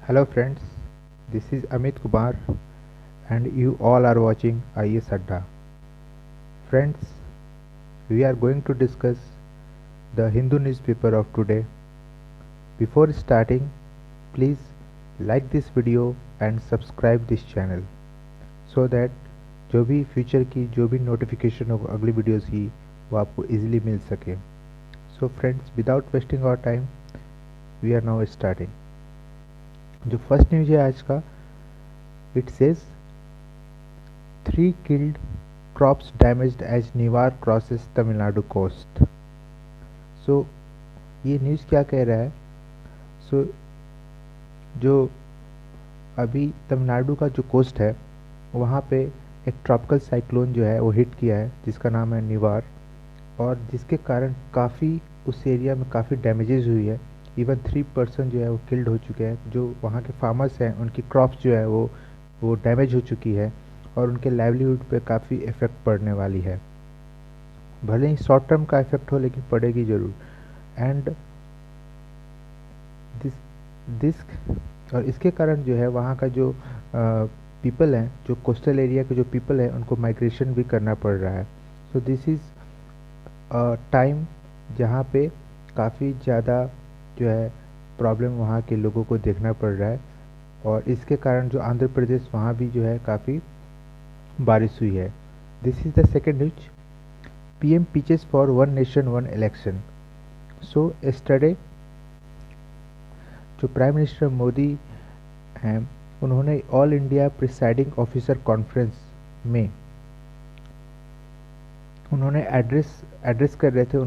Hello friends, this is Amit Kumar and you all are watching IAS Adda. Friends, we are going to discuss the Hindu newspaper of today. Before starting, please like this video and subscribe this channel so that जो भी future की जो भी notification हो अगली videos की वो आपको इजीली मिल सके. So friends, without wasting our time, we are now starting. जो फर्स्ट न्यूज है आज का, it says 3 killed, crops damaged as Nivar crosses Tamil Nadu coast. So ये न्यूज़ क्या कह रहा है? सो जो अभी तमिलनाडु का जो कोस्ट है वहाँ पे एक ट्रॉपिकल साइक्लोन जो है वो हिट किया है जिसका नाम है निवार, और जिसके कारण काफ़ी उस एरिया में काफ़ी डैमेजेस हुई है. इवन 3% जो है वो किल्ड हो चुके हैं. जो वहाँ के फार्मर्स हैं उनकी क्रॉप्स जो है वो डैमेज हो चुकी है और उनके लाइवलीहुड पे काफ़ी इफ़ेक्ट पड़ने वाली है. भले ही शॉर्ट टर्म का इफ़ेक्ट हो लेकिन पड़ेगी ज़रूर. एंड दिस और इसके कारण जो है वहाँ का जो पीपल हैं, जो कोस्टल एरिया के जो पीपल हैं, उनको माइग्रेशन भी करना पड़ रहा है. सो दिस इज़ टाइम जहाँ पे काफ़ी ज़्यादा जो है प्रॉब्लम वहाँ के लोगों को देखना पड़ रहा है. और इसके कारण जो आंध्र प्रदेश वहाँ भी जो है काफ़ी बारिश हुई है. This is the second news. PM pitches for one nation one election. So yesterday जो प्राइम मिनिस्टर मोदी हैं उन्होंने all India presiding officer conference में उन्होंने एड्रेस कर रहे थे.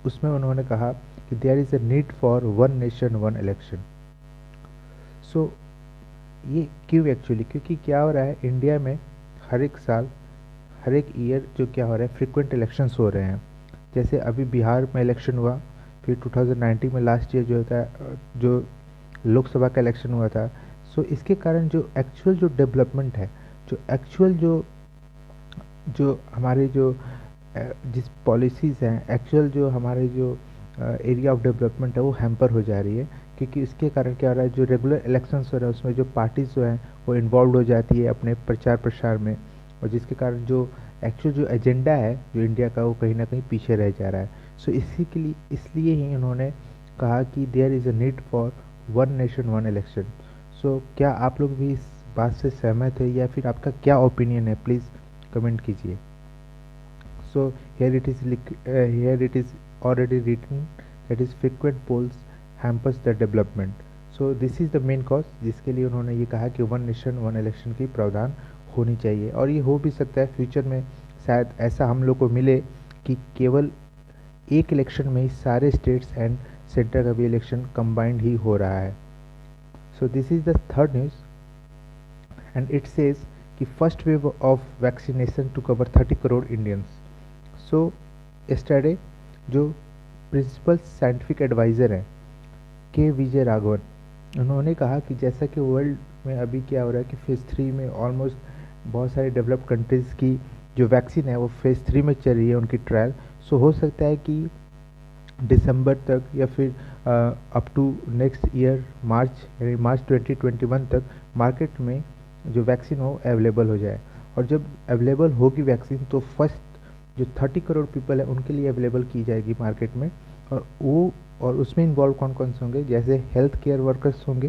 उसमें उन्होंने कहा कि there is a need for one nation one election. So ये क्यों एक्चुअली? क्योंकि क्या हो रहा है इंडिया में हर एक साल हर एक ईयर जो क्या हो रहा है फ्रीक्वेंट इलेक्शंस हो रहे हैं. जैसे अभी बिहार में इलेक्शन हुआ, फिर 2019 में लास्ट ईयर जो होता है जो लोकसभा का इलेक्शन हुआ था. सो इसके कारण जो एक्चुअल जो डेवलपमेंट है, जो एक्चुअल जो हमारे जो जिस पॉलिसीज़ हैं, एक्चुअल जो हमारे जो एरिया ऑफ डेवलपमेंट है वो हैम्पर हो जा रही है. क्योंकि इसके कारण क्या हो रहा है, जो रेगुलर इलेक्शंस हो रहा है उसमें जो पार्टीज जो हैं वो इन्वॉल्व हो जाती है अपने प्रचार प्रसार में, और जिसके कारण जो एक्चुअल जो एजेंडा है जो इंडिया का वो कहीं ना कहीं पीछे रह जा रहा है. सो इसी के लिए इसलिए ही उन्होंने कहा कि there is a need for one nation one election. So क्या आप लोग भी इस बात से सहमत है या फिर आपका क्या ओपिनियन है? प्लीज़ कमेंट कीजिए. So here it is already written that is frequent polls hampers the development. So this is the main cause जिसके लिए उन्होंने ये कहा कि वन नेशन वन इलेक्शन की प्रावधान होनी चाहिए. और ये हो भी सकता है फ्यूचर में, शायद ऐसा हम लोग को मिले कि केवल एक इलेक्शन में ही सारे स्टेट्स एंड सेंटर का भी इलेक्शन कंबाइंड ही हो रहा है. So this is the third news and it says कि first wave of vaccination to cover 30 crore Indians. So yesterday जो प्रिंसिपल साइंटिफिक एडवाइज़र हैं के विजय राघवन, उन्होंने कहा कि जैसा कि वर्ल्ड में अभी क्या हो रहा है कि फेज़ 3 में ऑलमोस्ट बहुत सारे डेवलप्ड कंट्रीज़ की जो वैक्सीन है वो फेज़ 3 में चल रही है उनकी ट्रायल. सो हो सकता है कि दिसंबर तक या फिर up to next year March यानी मार्च 2021 तक मार्केट में जो वैक्सीन हो अवेलेबल हो जाए. और जब अवेलेबल होगी वैक्सीन तो फर्स्ट जो 30 करोड़ पीपल है उनके लिए अवेलेबल की जाएगी मार्केट में. और उसमें इन्वॉल्व कौन कौन से होंगे? जैसे हेल्थ केयर वर्कर्स होंगे,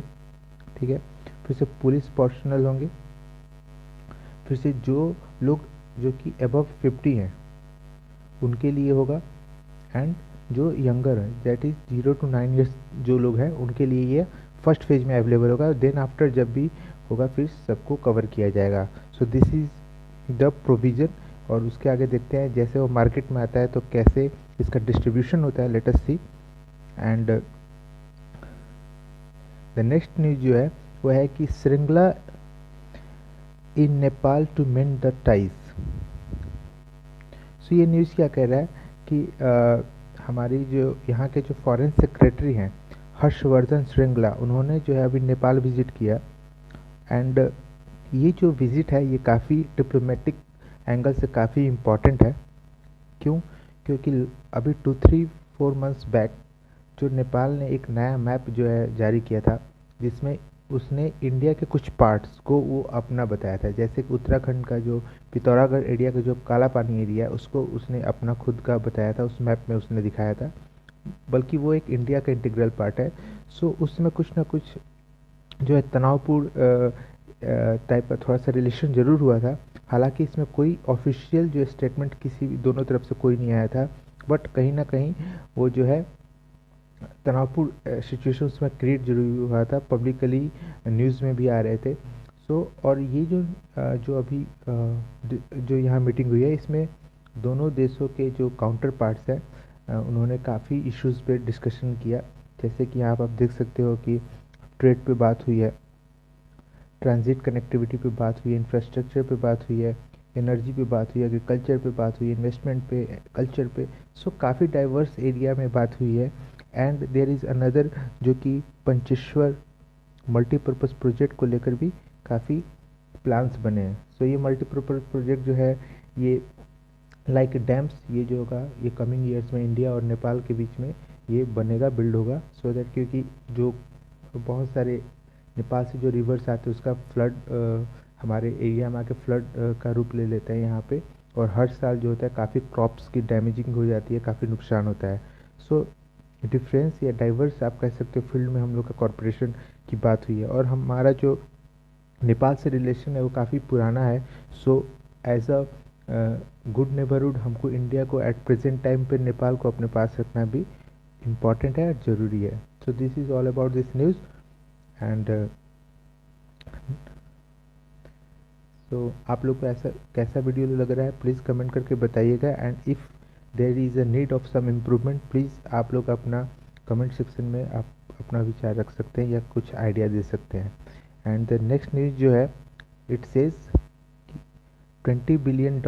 ठीक है, फिर से पुलिस पर्सनल होंगे, फिर से जो लोग जो कि अबव 50 हैं उनके लिए होगा, एंड जो यंगर है दैट इज़ 0 to 9 ईयर्स जो लोग हैं उनके लिए ये फर्स्ट फेज में अवेलेबल होगा. देन आफ्टर जब भी होगा फिर सबको कवर किया जाएगा. सो दिस इज़ द प्रोविज़न. और उसके आगे देखते हैं जैसे वो मार्केट में आता है तो कैसे इसका डिस्ट्रीब्यूशन होता है. Let us see. And the next news जो है वो है कि Shringla in Nepal to mend the ties. So ये न्यूज़ क्या कह रहा है कि हमारी जो यहाँ के जो फॉरेन सेक्रेटरी हैं हर्षवर्धन श्रृंगला, उन्होंने जो है अभी नेपाल विजिट किया. एंड ये जो विज़िट है ये काफ़ी डिप्लोमेटिक एंगल से काफ़ी इम्पॉर्टेंट है. क्यों? क्योंकि अभी 2-3-4 मंथ्स बैक जो नेपाल ने एक नया मैप जो है जारी किया था जिसमें उसने इंडिया के कुछ पार्ट्स को वो अपना बताया था, जैसे कि उत्तराखंड का जो पिथौरागढ़ एरिया का जो काला पानी एरिया है उसको उसने अपना खुद का बताया था, उस मैप में उसने दिखाया था, बल्कि वो एक इंडिया का इंटीग्रल पार्ट है। सो उसमें कुछ ना कुछ जो है तनावपूर्ण टाइप का थोड़ा सा रिलेशन ज़रूर हुआ था। हालांकि इसमें कोई ऑफिशियल जो स्टेटमेंट किसी भी दोनों तरफ से कोई नहीं आया था, बट कहीं ना कहीं वो जो है तनावपूर्ण सिचुएशंस में क्रिएट जरूर हुआ था, पब्लिकली न्यूज़ में भी आ रहे थे। सो और ये जो जो अभी जो यहाँ मीटिंग हुई है इसमें दोनों देशों के जो काउंटर पार्ट्स हैं उन्होंने काफ़ी इश्यूज़ पे डिस्कशन किया। जैसे कि यहाँ आप देख सकते हो कि ट्रेड पे बात हुई है, ट्रांजिट कनेक्टिविटी पे बात हुई है, इंफ्रास्ट्रक्चर पे बात हुई है, एनर्जी पे बात हुई है, एग्रीकल्चर पे बात हुई है, इन्वेस्टमेंट पे, कल्चर पे। सो काफ़ी डाइवर्स एरिया में बात हुई है। एंड देयर इज़ अनदर जो कि पंचेश्वर मल्टीपर्पज़ प्रोजेक्ट को लेकर भी काफ़ी प्लान्स बने हैं। सो ये मल्टीपर्पज़ प्रोजेक्ट जो है ये लाइक डैम्स, ये जो होगा ये कमिंग ईयर्स में इंडिया और नेपाल के बीच में ये बनेगा, बिल्ड होगा, सो दैट क्योंकि जो बहुत सारे नेपाल से जो रिवर्स आते हैं उसका फ्लड हमारे एरिया में आके फ्लड का रूप ले लेते हैं यहाँ पे, और हर साल जो होता है काफ़ी क्रॉप्स की डैमेजिंग हो जाती है, काफ़ी नुकसान होता है। सो डिफरेंस या डाइवर्स आप कह सकते हो फील्ड में हम लोग का कॉरपोरेशन की बात हुई है, और हमारा जो नेपाल से रिलेशन है वो काफ़ी पुराना है। So as a good neighbourhood हमको इंडिया को एट प्रेजेंट टाइम पे नेपाल को अपने पास रखना भी इम्पॉर्टेंट है और ज़रूरी है। So this is all about this news and so आप लोग को ऐसा कैसा वीडियो लग रहा है प्लीज़ कमेंट करके बताइएगा। And if there is a need of some improvement please आप लोग अपना कमेंट सेक्शन में आप अपना विचार रख सकते हैं या कुछ आइडिया दे सकते हैं। एंड द नेक्स्ट न्यूज़ जो है it says $20 billion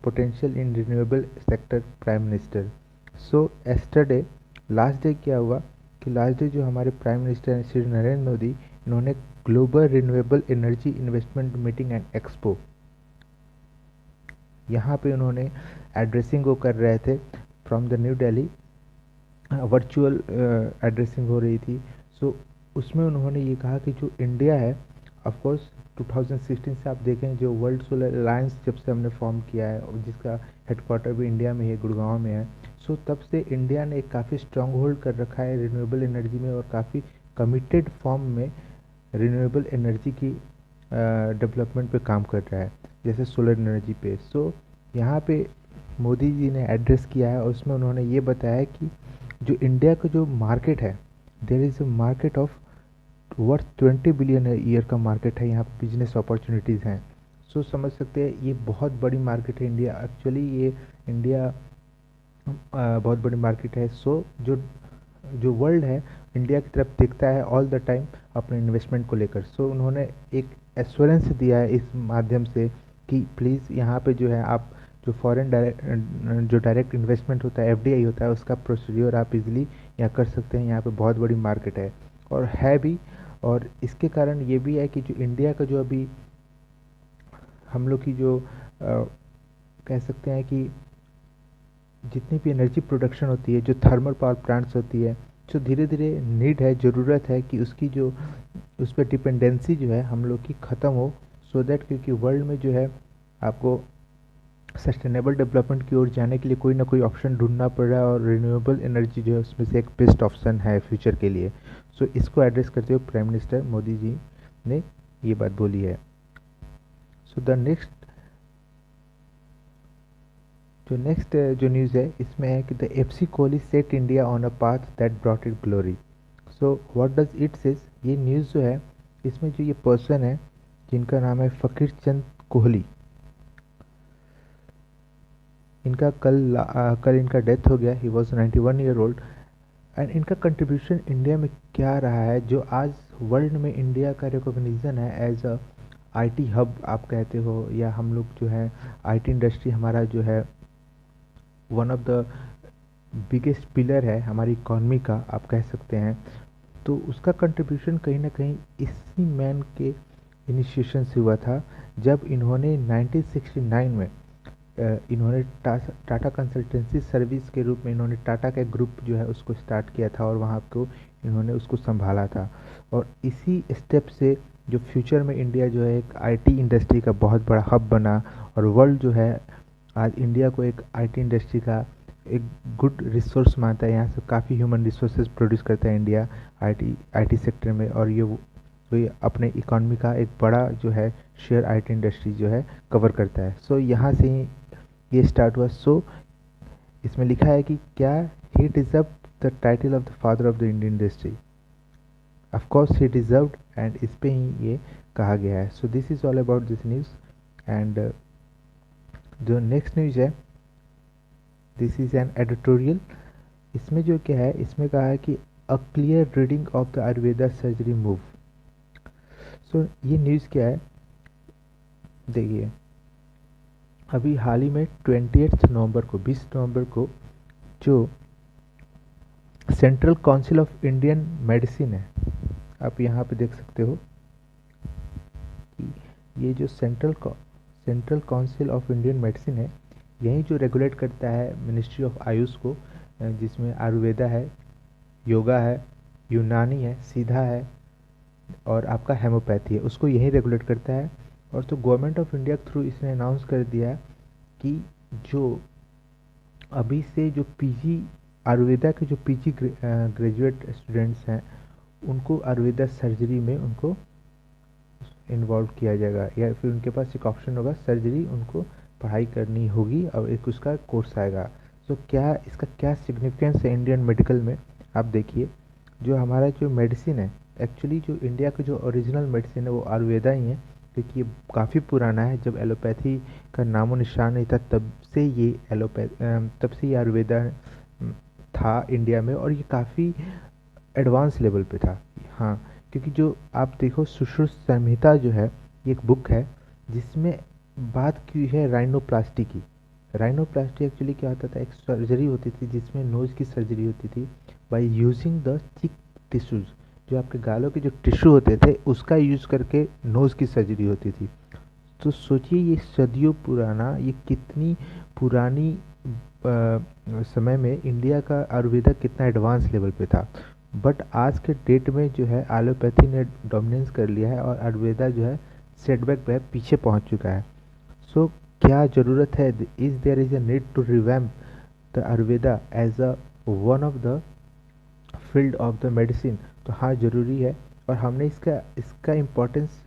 potential in renewable sector prime minister. So yesterday last day क्या हुआ कि लास्ट डे जो हमारे प्राइम मिनिस्टर हैं श्री नरेंद्र मोदी, इन्होंने global renewable energy investment meeting and expo, यहाँ पे उन्होंने एड्रेसिंग वो कर रहे थे from the new Delhi, virtual addressing हो रही थी। सो उसमें उन्होंने ये कहा कि जो इंडिया है, ऑफ कोर्स 2016 से आप देखें जो वर्ल्ड सोलर अलायंस जब से हमने फॉर्म किया है और जिसका हेडक्वार्टर भी इंडिया में है, गुड़गांव में है। सो तब से इंडिया ने एक काफ़ी स्ट्रांग होल्ड कर रखा है रिन्यूएबल एनर्जी में और काफ़ी कमिटेड फॉर्म में रिन्यूएबल एनर्जी की डेवलपमेंट पे काम कर रहा है, जैसे सोलर एनर्जी पे। सो यहाँ पे मोदी जी ने एड्रेस किया है और उसमें उन्होंने ये बताया कि जो इंडिया का जो मार्केट है, there is a market of worth 20 billion year का मार्केट है, यहाँ पे बिजनेस अपॉर्चुनिटीज़ हैं। सो समझ सकते हैं ये बहुत बड़ी मार्केट है इंडिया, एक्चुअली ये इंडिया बहुत बड़ी मार्केट है। सो जो जो वर्ल्ड है इंडिया की तरफ देखता है ऑल द टाइम अपने इन्वेस्टमेंट को लेकर। सो उन्होंने एक एश्योरेंस दिया है इस माध्यम से कि प्लीज़ यहाँ पे जो है आप जो फॉरेन जो डायरेक्ट इन्वेस्टमेंट होता है एफडीआई होता है उसका प्रोसीड्योर आप इजीली यहाँ कर सकते हैं, यहाँ पे बहुत बड़ी मार्केट और है भी। और इसके कारण ये भी है कि जो इंडिया का जो अभी हम लोग की जो कह सकते हैं कि जितनी भी एनर्जी प्रोडक्शन होती है, जो थर्मल पावर प्लांट्स होती है, जो धीरे धीरे नीड है, ज़रूरत है कि उसकी जो उस पर डिपेंडेंसी जो है हम लोग की ख़त्म हो, सो दैट क्योंकि वर्ल्ड में जो है आपको सस्टेनेबल डेवलपमेंट की ओर जाने के लिए कोई ना कोई ऑप्शन ढूंढना पड़ रहा है और रिन्यूएबल एनर्जी जो है उसमें से एक बेस्ट ऑप्शन है फ्यूचर के लिए। सो इसको एड्रेस करते हुए प्राइम मिनिस्टर मोदी जी ने ये बात बोली है। सो द नेक्स्ट जो न्यूज़ है इसमें है कि the FC Kohli set India on a path that brought it glory. So what does it says, ये न्यूज़ जो है इसमें जो ये पर्सन है जिनका नाम है फकीर चंद कोहली, इनका कल इनका डेथ हो गया। He was 91 year old. And इनका कंट्रीब्यूशन इंडिया में क्या रहा है जो आज वर्ल्ड में इंडिया का रिकॉग्निशन है एज अ आईटी हब आप कहते हो, या हम लोग जो है आईटी इंडस्ट्री हमारा जो है one of the biggest pillar है हमारी इकॉनमी का आप कह सकते हैं। तो उसका कंट्रीब्यूशन कहीं ना कहीं इसी मैन के इनिशिएशन से हुआ था जब इन्होंने 1969 में इन्होंने टाटा कंसल्टेंसी सर्विस के रूप में इन्होंने टाटा का ग्रुप जो है उसको स्टार्ट किया था और वहाँ को इन्होंने उसको संभाला था। और इसी स्टेप से जो फ्यूचर में इंडिया जो है एक आईटी इंडस्ट्री का बहुत बड़ा हब बना, और वर्ल्ड जो है आज इंडिया को एक आईटी इंडस्ट्री का एक गुड रिसोर्स मानता है। यहाँ से काफ़ी ह्यूमन रिसोर्सेज प्रोड्यूस करता है इंडिया आईटी सेक्टर में, और ये अपने इकॉनमी का एक बड़ा जो है शेयर आईटी इंडस्ट्री जो है कवर करता है। सो यहाँ से ही ये स्टार्ट हुआ। सो इसमें लिखा है कि क्या he deserve the title of the father of the Indian industry. Of course he deserved, and इस पे ही ये कहा गया है। So this is all about this news. And जो नेक्स्ट न्यूज़ है, दिस इज़ एन एडिटोरियल। इसमें जो क्या है, इसमें कहा है कि a clear reading of the Ayurveda surgery move. So ये न्यूज़ क्या है, देखिए अभी हाल ही में 20 नवंबर को 20 नवंबर को जो central council of Indian medicine है, आप यहाँ पे देख सकते हो कि ये जो central council of Indian medicine है, यही जो रेगुलेट करता है मिनिस्ट्री ऑफ आयुष को, जिसमें आयुर्वेदा है, योगा है, यूनानी है, सीधा है, और आपका हेमोपैथी है, उसको यही रेगुलेट करता है। और तो गवर्नमेंट ऑफ इंडिया के थ्रू इसने अनाउंस कर दिया है कि जो अभी से जो पीजी आयुर्वेदा के जो पीजी ग्रेजुएट स्टूडेंट्स हैं, उनको आयुर्वेदा सर्जरी में उनको इन्वॉल्व किया जाएगा, या फिर उनके पास एक ऑप्शन होगा, सर्जरी उनको पढ़ाई करनी होगी और एक उसका कोर्स आएगा। सो क्या इसका क्या सिग्निफिकेंस है इंडियन मेडिकल में, आप देखिए। जो हमारा जो मेडिसिन है, एक्चुअली जो इंडिया का जो ओरिजिनल मेडिसिन है वो आयुर्वेदा ही है, क्योंकि ये काफ़ी पुराना है। जब एलोपैथी का नामो निशान नहीं था, तब से ये आयुर्वेदा था इंडिया में, और ये काफ़ी एडवांस लेवल पे था। हाँ, क्योंकि जो आप देखो सुश्रुत संहिता जो है, ये एक बुक है जिसमें बात की है राइनोप्लास्टी की। राइनोप्लास्टी एक्चुअली क्या होता था, एक सर्जरी होती थी जिसमें नोज़ की सर्जरी होती थी बाय यूजिंग द चिक टिश्यूज। जो आपके गालों के जो टिश्यू होते थे उसका यूज करके नोज़ की सर्जरी होती थी। तो सोचिए ये सदियों पुराना, ये कितनी पुरानी समय में इंडिया का आयुर्वेदा कितना एडवांस लेवल पे था। बट आज के डेट में जो है एलोपैथी ने डोमिनेंस कर लिया है, और आयुर्वेदा जो है सेटबैक पे पीछे पहुंच चुका है। सो क्या ज़रूरत है, is there is a need to revamp the Ayurveda as a one of the field of the medicine. तो हाँ, ज़रूरी है, और हमने इसका इम्पोर्टेंस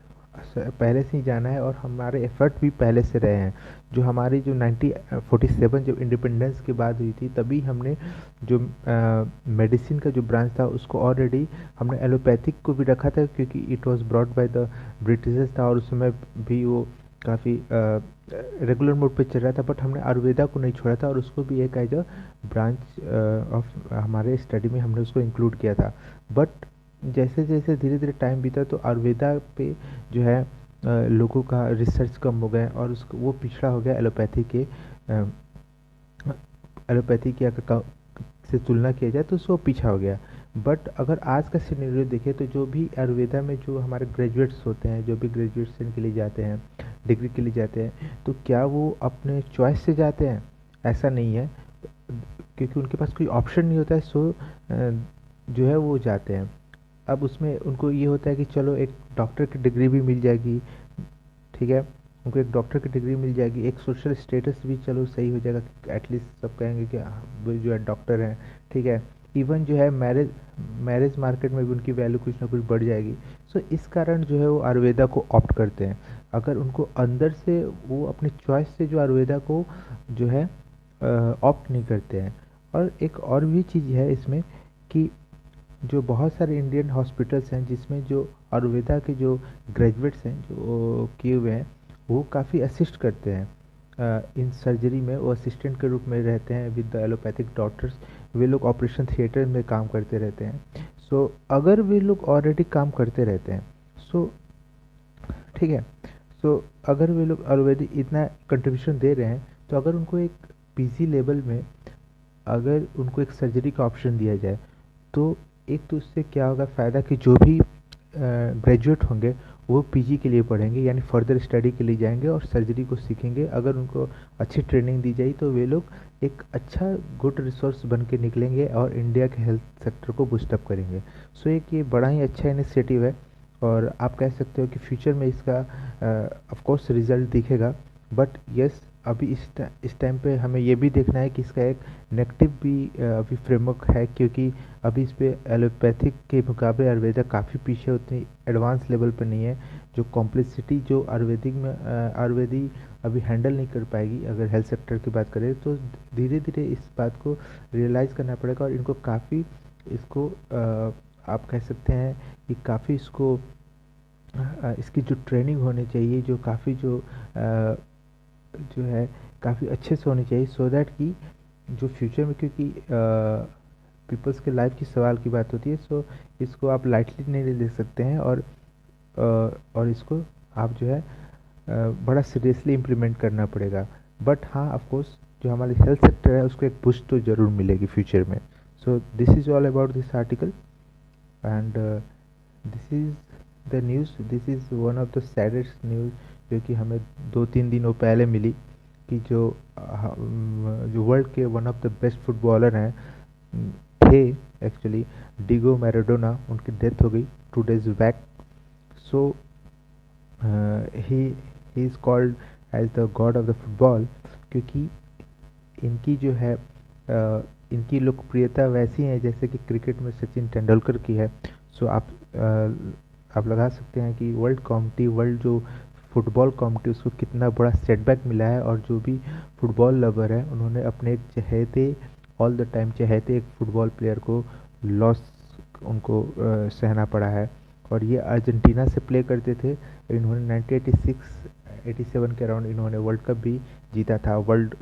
पहले से ही जाना है, और हमारे एफर्ट भी पहले से रहे हैं। जो हमारी जो 1947 जब इंडिपेंडेंस की बात हुई थी, तभी हमने जो मेडिसिन का जो ब्रांच था उसको ऑलरेडी हमने एलोपैथिक को भी रखा था, क्योंकि it was brought by the Britishers था, और उस समय भी वो काफ़ी रेगुलर मोड पे चल रहा था। बट हमने आयुर्वेदा को नहीं छोड़ा था, और उसको भी एक एज अ ब्रांच ऑफ हमारे स्टडी में हमने उसको इंक्लूड किया था। बट जैसे जैसे धीरे धीरे टाइम बीता, तो आयुर्वेदा पे जो है लोगों का रिसर्च कम हो गया, और उसको वो पिछड़ा हो गया एलोपैथी की अगर से तुलना किया जाए तो उसको पीछा हो गया। बट अगर आज का सिनेरियो देखें, तो जो भी आयुर्वेदा में जो हमारे ग्रेजुएट्स होते हैं, जो भी ग्रेजुएशन के लिए जाते हैं, डिग्री के लिए जाते हैं, तो क्या वो अपने चॉइस से जाते हैं? ऐसा नहीं है, क्योंकि उनके पास कोई ऑप्शन नहीं होता है। सो जो है वो जाते हैं। अब उसमें उनको ये होता है कि चलो एक डॉक्टर की डिग्री भी मिल जाएगी, ठीक है, उनको एक डॉक्टर की डिग्री मिल जाएगी, एक सोशल स्टेटस भी चलो सही हो जाएगा, एटलीस्ट सब कहेंगे कि वो जो है डॉक्टर हैं, ठीक है। इवन जो है मैरिज मार्केट में भी उनकी वैल्यू कुछ ना कुछ बढ़ जाएगी। सो इस कारण जो है वो आयुर्वेदा को ऑप्ट करते हैं। अगर उनको अंदर से वो अपनी चॉइस से जो आयुर्वेदा को जो है ऑप्ट नहीं करते हैं। और एक और भी चीज़ है इसमें कि जो बहुत सारे इंडियन हॉस्पिटल्स हैं जिसमें जो आयुर्वेदा के जो ग्रेजुएट्स हैं जो किए हुए हैं, वो काफ़ी असिस्ट करते हैं इन सर्जरी में। वो असिस्टेंट के रूप में रहते हैं विद द एलोपैथिक डॉक्टर्स। वे लोग ऑपरेशन थिएटर में काम करते रहते हैं। सो अगर वे लोग ऑलरेडी काम करते रहते हैं, सो ठीक है, सो अगर वे लोग आयुर्वेदिक इतना कंट्रीब्यूशन दे रहे हैं, तो अगर उनको एक पीजी लेवल में अगर उनको एक सर्जरी का ऑप्शन दिया जाए, तो एक तो उससे क्या होगा फ़ायदा कि जो भी ग्रेजुएट होंगे वो पीजी के लिए पढ़ेंगे, यानी फर्दर स्टडी के लिए जाएंगे और सर्जरी को सीखेंगे। अगर उनको अच्छी ट्रेनिंग दी जाए तो वे लोग एक अच्छा गुड रिसोर्स बन के निकलेंगे और इंडिया के हेल्थ सेक्टर को बूस्टअप करेंगे। सो एक ये बड़ा ही अच्छा इनिशिएटिव है और आप कह सकते हो कि फ्यूचर में इसका ऑफ कोर्स रिजल्ट दिखेगा। बट यस, अभी इस टाइम पे हमें ये भी देखना है कि इसका एक नेगेटिव भी अभी फ्रेमवर्क है, क्योंकि अभी इस पे एलोपैथिक के मुकाबले आयुर्वेदा काफ़ी पीछे, उतनी एडवांस लेवल पे नहीं है। जो कॉम्प्लेक्सिटी जो आयुर्वेदिक में आयुर्वेदी अभी हैंडल नहीं कर पाएगी, अगर हेल्थ सेक्टर की बात करें तो धीरे धीरे इस बात को रियलाइज़ करना पड़ेगा और इनको काफ़ी इसको आप कह सकते हैं कि काफ़ी इसको इसकी जो ट्रेनिंग होनी चाहिए, जो काफ़ी जो है काफ़ी अच्छे से होनी चाहिए, सो दैट कि जो फ्यूचर में, क्योंकि पीपल्स के लाइफ की सवाल की बात होती है, सो इसको आप लाइटली नहीं ले सकते हैं और इसको आप जो है बड़ा सीरियसली इम्प्लीमेंट करना पड़ेगा। बट हाँ, ऑफ कोर्स जो हमारी हेल्थ सेक्टर है उसको एक पुश तो ज़रूर मिलेगी फ्यूचर में। सो this is all about this article and this is the news. This is one of the saddest news जो कि हमें 2-3 दिनों पहले मिली कि जो वर्ल्ड के one of the best footballer हैं थे एक्चुअली, डिगो मैराडोना, उनकी डेथ हो गई 2 days back. So he is called as the god of the football, क्योंकि इनकी जो है इनकी लोकप्रियता वैसी है जैसे कि क्रिकेट में सचिन तेंदुलकर की है। सो आप लगा सकते हैं कि वर्ल्ड जो फुटबॉल कम्युनिटी उसको कितना बड़ा सेटबैक मिला है, और जो भी फुटबॉल लवर है उन्होंने अपने एक चहेते ऑल द टाइम चहेते एक फुटबॉल प्लेयर को लॉस उनको सहना पड़ा है। और ये अर्जेंटीना से प्ले करते थे। इन्होंने 1986-87 के अराउंड इन्होंने वर्ल्ड कप भी जीता था, वर्ल्ड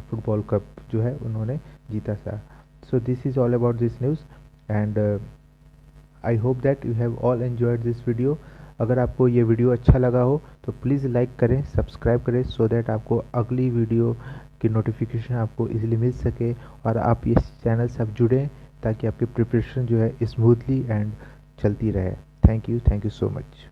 फुटबॉल कप जो है उन्होंने जीता था। सो this is all about this news and I hope that you have all enjoyed this video. अगर आपको ये वीडियो अच्छा लगा हो तो प्लीज़ लाइक करें, सब्सक्राइब करें, सो दैट आपको अगली वीडियो की नोटिफिकेशन आपको इजीली मिल सके और आप इस चैनल से आप जुड़ें ताकि आपकी प्रिपरेशन जो है स्मूथली एंड चलती रहे। Thank you so much.